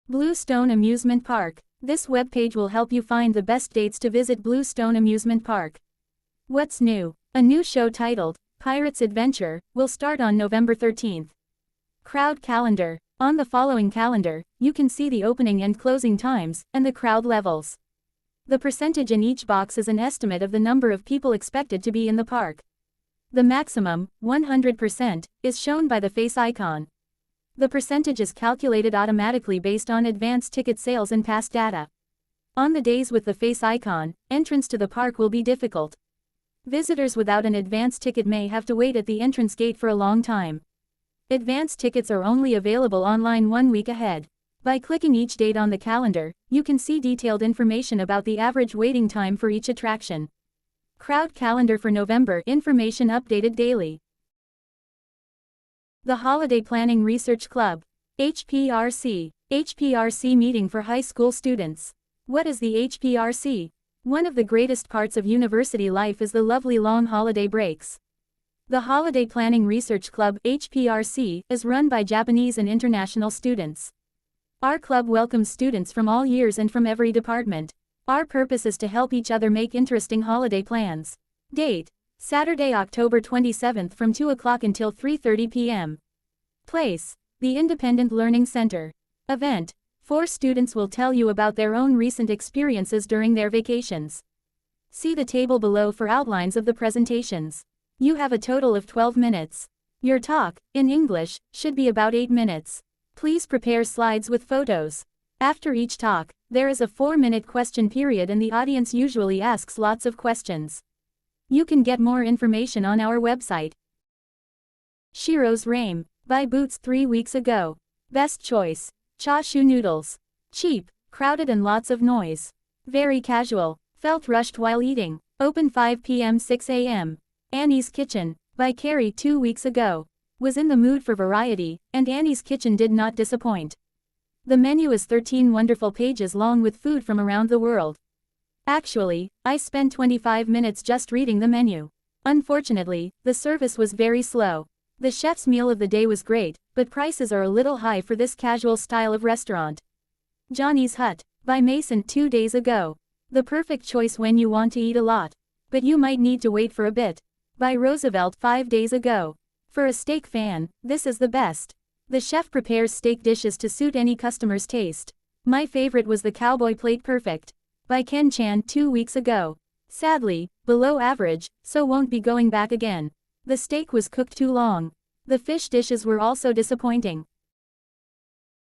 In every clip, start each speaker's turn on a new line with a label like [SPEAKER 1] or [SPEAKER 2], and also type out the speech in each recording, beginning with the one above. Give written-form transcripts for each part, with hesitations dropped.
[SPEAKER 1] Bluestone Amusement Park. This webpage will help you find the best dates to visit Bluestone Amusement Park. What's new? A new show titled Pirate's Adventure will start on November 13th. Crowd calendar. On the following calendar, you can see the opening and closing times and the crowd levels. The percentage in each box is an estimate of the number of people expected to be in the park. The maximum, 100%, is shown by the face icon. The percentage is calculated automatically based on advance ticket sales and past data. On the days with the face icon, entrance to the park will be difficult. Visitors without an advance ticket may have to wait at the entrance gate for a long time. Advance tickets are only available online 1 week ahead. By clicking each date on the calendar, you can see detailed information about the average waiting time for each attraction. Crowd calendar for November, information updated daily. The Holiday Planning Research Club. HPRC. HPRC meeting for high school students. What is the HPRC? One of the greatest parts of university life is the lovely long holiday breaks. The Holiday Planning Research Club, HPRC, is run by Japanese and international students. Our club welcomes students from all years and from every department. Our purpose is to help each other make interesting holiday plans. Date: Saturday, October 27th from 2 o'clock until 3:30 p.m. Place: the Independent Learning Center. Event: 4 students will tell you about their own recent experiences during their vacations. See the table below for outlines of the presentations. You have a total of 12 minutes. Your talk, in English, should be about 8 minutes. Please prepare slides with photos. After each talk, there is a 4-minute question period and the audience usually asks lots of questions. You can get more information on our website. Shiro's Ramen. Buy Boots 3 weeks ago. Best choice: chashu noodles. Cheap, crowded and lots of noise. Very casual, felt rushed while eating. Open 5 p.m. 6 a.m. Annie's Kitchen. By Carrie 2 weeks ago. Was in the mood for variety, and Annie's Kitchen did not disappoint. The menu is 13 wonderful pages long with food from around the world. Actually, I spent 25 minutes just reading the menu. Unfortunately, the service was very slow. The chef's meal of the day was great, but prices are a little high for this casual style of restaurant. Johnny's Hut. By Mason 2 days ago. The perfect choice when you want to eat a lot. But you might need to wait for a bit. By Roosevelt 5 days ago. For a steak fan, this is the best. The chef prepares steak dishes to suit any customer's taste. My favorite was the Cowboy Plate Perfect. By Ken Chan 2 weeks ago. Sadly, below average, so won't be going back again. The steak was cooked too long. The fish dishes were also disappointing.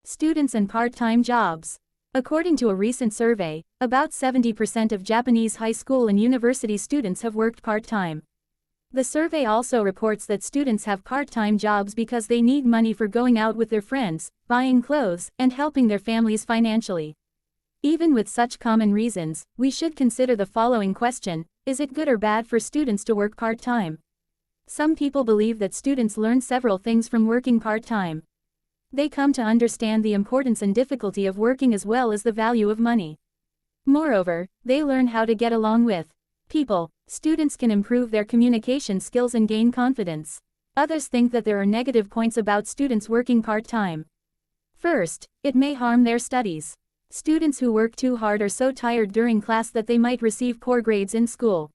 [SPEAKER 1] Students and part-time jobs. According to a recent survey, about 70% of Japanese high school and university students have worked part-time. The survey also reports that students have part-time jobs because they need money for going out with their friends, buying clothes, and helping their families financially. Even with such common reasons, we should consider the following question: is it good or bad for students to work part-time? Some people believe that students learn several things from working part-time. They come to understand the importance and difficulty of working as well as the value of money. Moreover, they learn how to get along with people. Students can improve their communication skills and gain confidence. Others think that there are negative points about students working part-time. First, it may harm their studies. Students who work too hard are so tired during class that they might receive poor grades in school.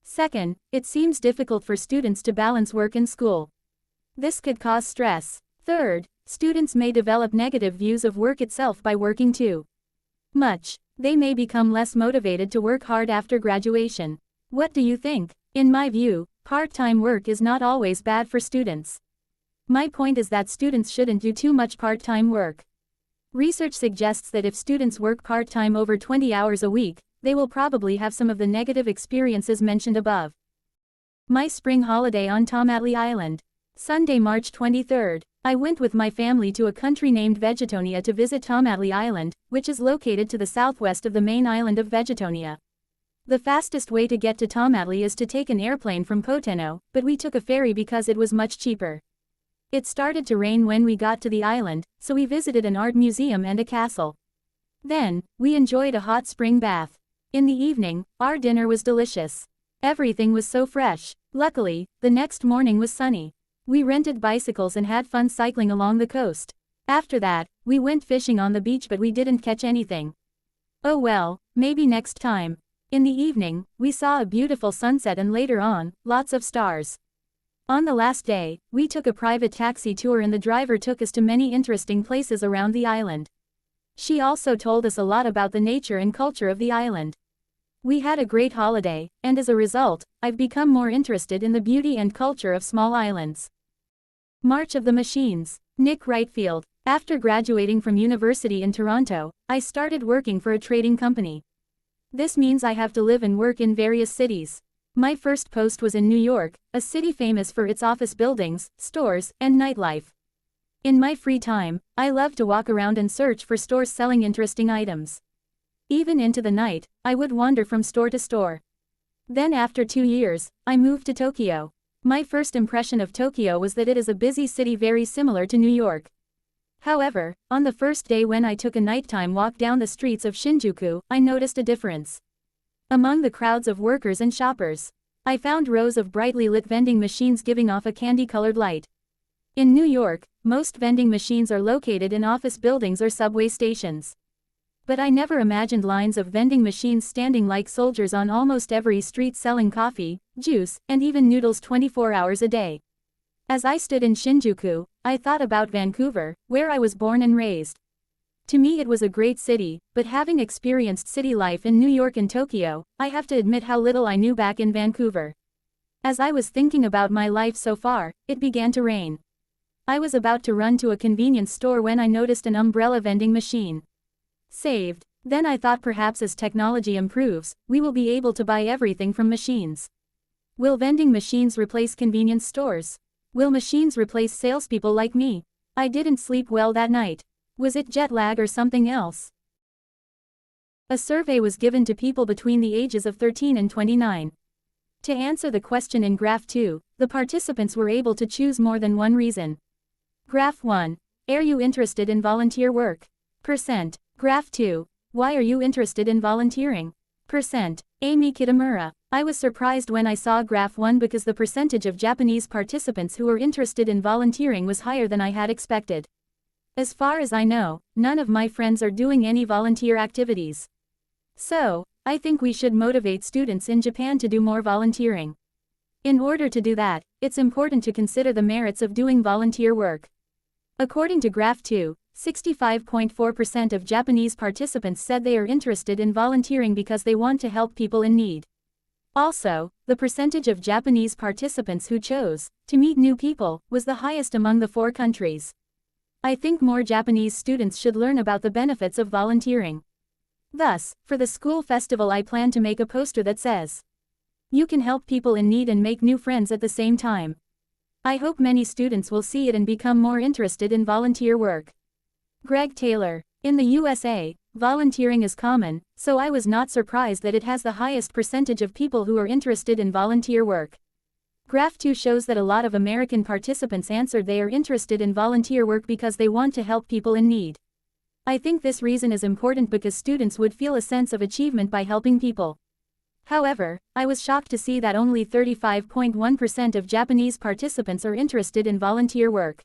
[SPEAKER 1] Second, it seems difficult for students to balance work and school. This could cause stress. Third, students may develop negative views of work itself by working too much. They may become less motivated to work hard after graduation. What do you think? In my view, part-time work is not always bad for students. My point is that students shouldn't do too much part-time work. Research suggests that if students work part-time over 20 hours a week, they will probably have some of the negative experiences mentioned above. My spring holiday on Tomatli Island. Sunday, March 23rd. I went with my family to a country named Vegetonia to visit Tomatli Island, which is located to the southwest of the main island of Vegetonia. The fastest way to get to Tomatli is to take an airplane from Poteno, but we took a ferry because it was much cheaper. It started to rain when we got to the island, so we visited an art museum and a castle. Then, we enjoyed a hot spring bath. In the evening, our dinner was delicious. Everything was so fresh. Luckily, the next morning was sunny. We rented bicycles and had fun cycling along the coast. After that, we went fishing on the beach but we didn't catch anything. Oh well, maybe next time. In the evening, we saw a beautiful sunset and later on, lots of stars. On the last day, we took a private taxi tour and the driver took us to many interesting places around the island. She also told us a lot about the nature and culture of the island. We had a great holiday, and as a result, I've become more interested in the beauty and culture of small islands. March of the Machines. Nick Wrightfield. After graduating from university in Toronto, I started working for a trading company. This means I have to live and work in various cities. My first post was in New York, a city famous for its office buildings, stores, and nightlife. In my free time, I love to walk around and search for stores selling interesting items. Even into the night, I would wander from store to store. Then after 2 years, I moved to Tokyo. My first impression of Tokyo was that it is a busy city very similar to New York. However, on the first day when I took a nighttime walk down the streets of Shinjuku, I noticed a difference. Among the crowds of workers and shoppers, I found rows of brightly lit vending machines giving off a candy-colored light. In New York, most vending machines are located in office buildings or subway stations. But I never imagined lines of vending machines standing like soldiers on almost every street selling coffee, juice, and even noodles 24 hours a day. As I stood in Shinjuku, I thought about Vancouver, where I was born and raised. To me it was a great city, but having experienced city life in New York and Tokyo, I have to admit how little I knew back in Vancouver. As I was thinking about my life so far, it began to rain. I was about to run to a convenience store when I noticed an umbrella vending machine. Saved. Then I thought perhaps as technology improves, we will be able to buy everything from machines. Will vending machines replace convenience stores? Will machines replace salespeople like me? I didn't sleep well that night. Was it jet lag or something else? A survey was given to people between the ages of 13 and 29. To answer the question in Graph 2, the participants were able to choose more than one reason. Graph 1. Are you interested in volunteer work? Percent. Graph 2. Why are you interested in volunteering? Percent. Amy Kitamura. I was surprised when I saw Graph 1 because the percentage of Japanese participants who were interested in volunteering was higher than I had expected. As far as I know, none of my friends are doing any volunteer activities. So, I think we should motivate students in Japan to do more volunteering. In order to do that, it's important to consider the merits of doing volunteer work. According to Graph 2, 65.4% of Japanese participants said they are interested in volunteering because they want to help people in need. Also, the percentage of Japanese participants who chose to meet new people was the highest among the 4 countries. I think more Japanese students should learn about the benefits of volunteering. Thus, for the school festival I plan to make a poster that says, "You can help people in need and make new friends at the same time." I hope many students will see it and become more interested in volunteer work. Greg Taylor. In the USA, volunteering is common, so I was not surprised that it has the highest percentage of people who are interested in volunteer work. Graph 2 shows that a lot of American participants answered they are interested in volunteer work because they want to help people in need. I think this reason is important because students would feel a sense of achievement by helping people. However, I was shocked to see that only 35.1% of Japanese participants are interested in volunteer work.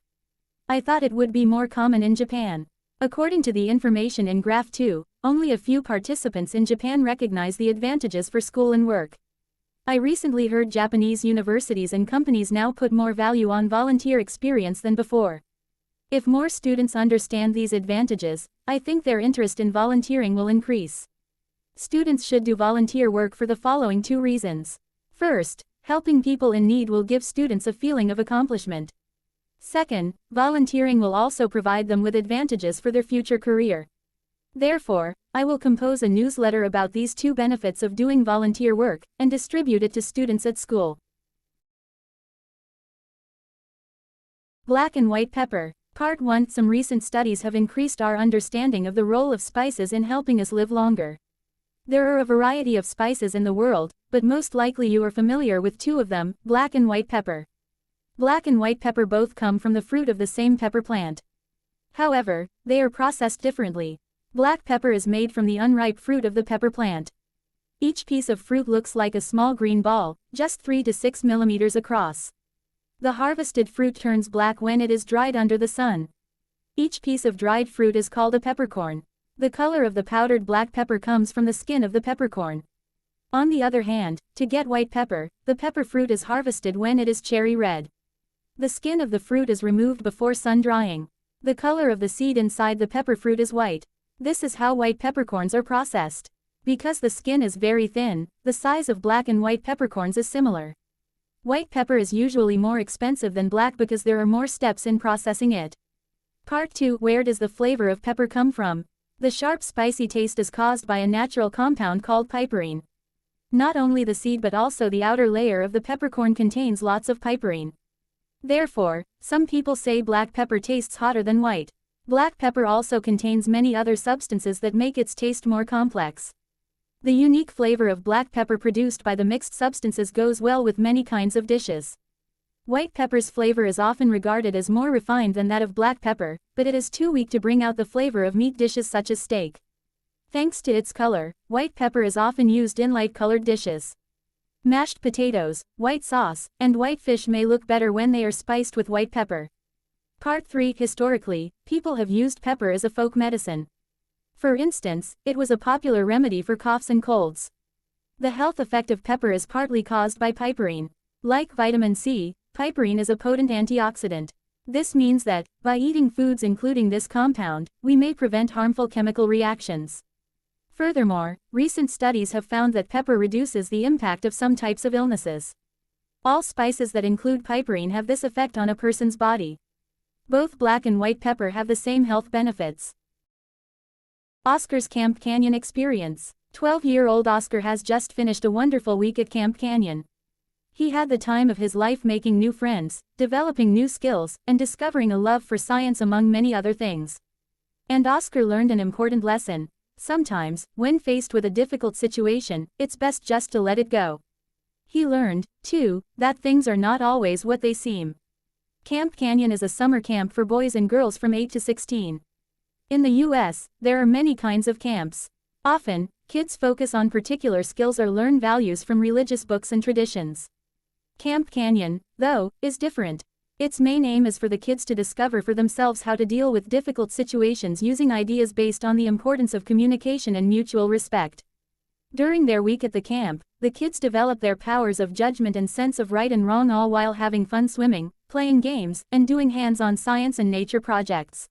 [SPEAKER 1] I thought it would be more common in Japan. According to the information in Graph 2, only a few participants in Japan recognize the advantages for school and work. I recently heard Japanese universities and companies now put more value on volunteer experience than before. If more students understand these advantages, I think their interest in volunteering will increase. Students should do volunteer work for the following 2 reasons. First, helping people in need will give students a feeling of accomplishment. Second, volunteering will also provide them with advantages for their future career. Therefore, I will compose a newsletter about these 2 benefits of doing volunteer work, and distribute it to students at school. Black and white pepper. Part 1. Some recent studies have increased our understanding of the role of spices in helping us live longer. There are a variety of spices in the world, but most likely you are familiar with 2 of them, black and white pepper. Black and white pepper both come from the fruit of the same pepper plant. However, they are processed differently. Black pepper is made from the unripe fruit of the pepper plant. Each piece of fruit looks like a small green ball, just 3 to 6 millimeters across. The harvested fruit turns black when it is dried under the sun. Each piece of dried fruit is called a peppercorn. The color of the powdered black pepper comes from the skin of the peppercorn. On the other hand, to get white pepper, the pepper fruit is harvested when it is cherry red. The skin of the fruit is removed before sun drying. The color of the seed inside the pepper fruit is white. This is how white peppercorns are processed. Because the skin is very thin, the size of black and white peppercorns is similar. White pepper is usually more expensive than black because there are more steps in processing it. Part 2. Where does the flavor of pepper come from? The sharp spicy taste is caused by a natural compound called piperine. Not only the seed but also the outer layer of the peppercorn contains lots of piperine. Therefore, some people say black pepper tastes hotter than white. Black pepper also contains many other substances that make its taste more complex. The unique flavor of black pepper produced by the mixed substances goes well with many kinds of dishes. White pepper's flavor is often regarded as more refined than that of black pepper, but it is too weak to bring out the flavor of meat dishes such as steak. Thanks to its color, white pepper is often used in light-colored dishes. Mashed potatoes, white sauce, and white fish may look better when they are spiced with white pepper. Part 3. Historically, people have used pepper as a folk medicine. For instance, it was a popular remedy for coughs and colds. The health effect of pepper is partly caused by piperine. Like vitamin C, piperine is a potent antioxidant. This means that, by eating foods including this compound, we may prevent harmful chemical reactions. Furthermore, recent studies have found that pepper reduces the impact of some types of illnesses. All spices that include piperine have this effect on a person's body. Both black and white pepper have the same health benefits. Oscar's Camp Canyon experience. 12-year-old Oscar has just finished a wonderful week at Camp Canyon. He had the time of his life making new friends, developing new skills, and discovering a love for science among many other things. And Oscar learned an important lesson. Sometimes, when faced with a difficult situation, it's best just to let it go. He learned, too, that things are not always what they seem. Camp Canyon is a summer camp for boys and girls from 8 to 16. In the U.S., there are many kinds of camps. Often, kids focus on particular skills or learn values from religious books and traditions. Camp Canyon, though, is different. Its main aim is for the kids to discover for themselves how to deal with difficult situations using ideas based on the importance of communication and mutual respect. During their week at the camp, the kids develop their powers of judgment and sense of right and wrong, all while having fun swimming, playing games, and doing hands-on science and nature projects.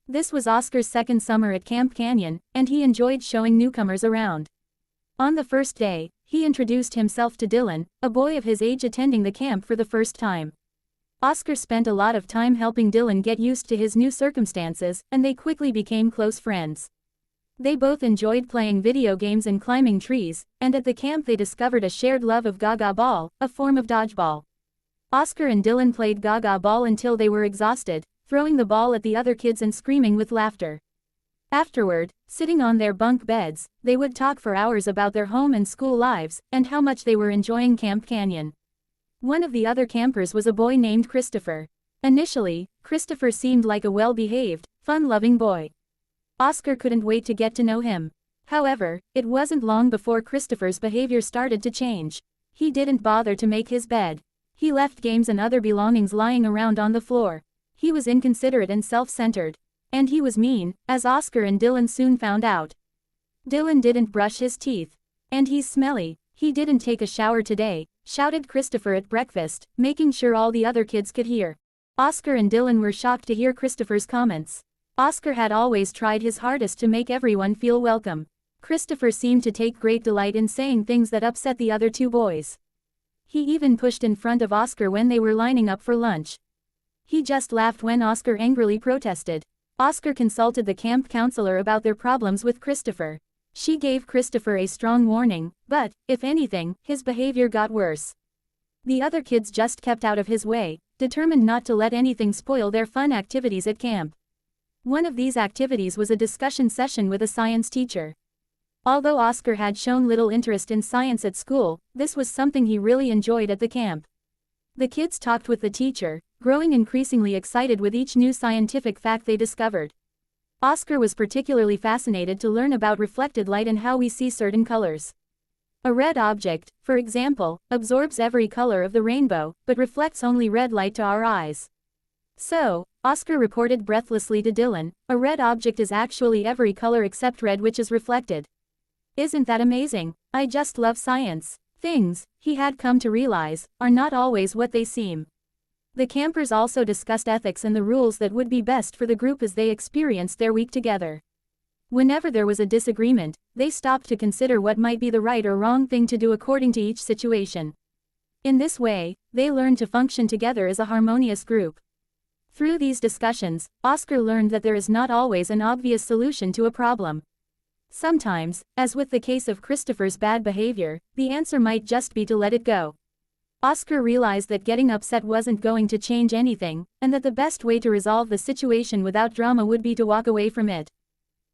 [SPEAKER 1] This was Oscar's second summer at Camp Canyon, and he enjoyed showing newcomers around. On the first day, he introduced himself to Dylan, a boy of his age attending the camp for the first time. Oscar spent a lot of time helping Dylan get used to his new circumstances, and they quickly became close friends. They both enjoyed playing video games and climbing trees, and at the camp they discovered a shared love of gaga ball, a form of dodgeball. Oscar and Dylan played gaga ball until they were exhausted, throwing the ball at the other kids and screaming with laughter. Afterward, sitting on their bunk beds, they would talk for hours about their home and school lives, and how much they were enjoying Camp Canyon. One of the other campers was a boy named Christopher. Initially, Christopher seemed like a well-behaved, fun-loving boy. Oscar couldn't wait to get to know him. However, it wasn't long before Christopher's behavior started to change. He didn't bother to make his bed. He left games and other belongings lying around on the floor. He was inconsiderate and self-centered. And he was mean, as Oscar and Dylan soon found out. Dylan didn't brush his teeth. And he's smelly. He didn't take a shower today, shouted Christopher at breakfast, making sure all the other kids could hear. Oscar and Dylan were shocked to hear Christopher's comments. Oscar had always tried his hardest to make everyone feel welcome. Christopher seemed to take great delight in saying things that upset the other two boys. He even pushed in front of Oscar when they were lining up for lunch. He just laughed when Oscar angrily protested. Oscar consulted the camp counselor about their problems with Christopher. She gave Christopher a strong warning, but, if anything, his behavior got worse. The other kids just kept out of his way, determined not to let anything spoil their fun activities at camp. One of these activities was a discussion session with a science teacher. Although Oscar had shown little interest in science at school, this was something he really enjoyed at the camp. The kids talked with the teacher, growing increasingly excited with each new scientific fact they discovered. Oscar was particularly fascinated to learn about reflected light and how we see certain colors. A red object, for example, absorbs every color of the rainbow, but reflects only red light to our eyes. So, Oscar reported breathlessly to Dylan, a red object is actually every color except red which is reflected. Isn't that amazing? I just love science. Things, he had come to realize, are not always what they seem. The campers also discussed ethics and the rules that would be best for the group as they experienced their week together. Whenever there was a disagreement, they stopped to consider what might be the right or wrong thing to do according to each situation. In this way, they learned to function together as a harmonious group. Through these discussions, Oscar learned that there is not always an obvious solution to a problem. Sometimes, as with the case of Christopher's bad behavior, the answer might just be to let it go. Oscar realized that getting upset wasn't going to change anything, and that the best way to resolve the situation without drama would be to walk away from it.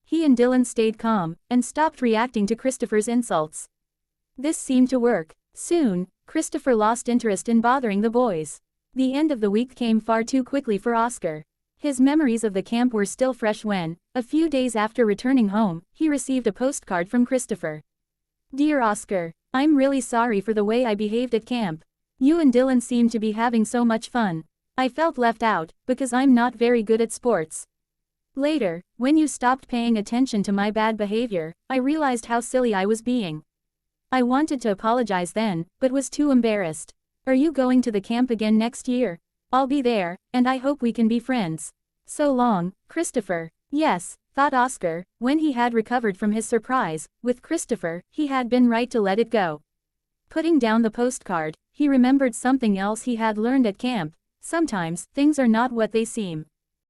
[SPEAKER 1] He and Dylan stayed calm, and stopped reacting to Christopher's insults. This seemed to work. Soon, Christopher lost interest in bothering the boys. The end of the week came far too quickly for Oscar. His memories of the camp were still fresh when, a few days after returning home, he received a postcard from Christopher. Dear Oscar, I'm really sorry for the way I behaved at camp. You and Dylan seem to be having so much fun. I felt left out, because I'm not very good at sports. Later, when you stopped paying attention to my bad behavior, I realized how silly I was being. I wanted to apologize then, but was too embarrassed. Are you going to the camp again next year? I'll be there, and I hope we can be friends. So long, Christopher. Yes, thought Oscar, when he had recovered from his surprise. With Christopher, he had been right to let it go. Putting down the postcard, he remembered something else he had learned at camp. Sometimes, things are not what they seem.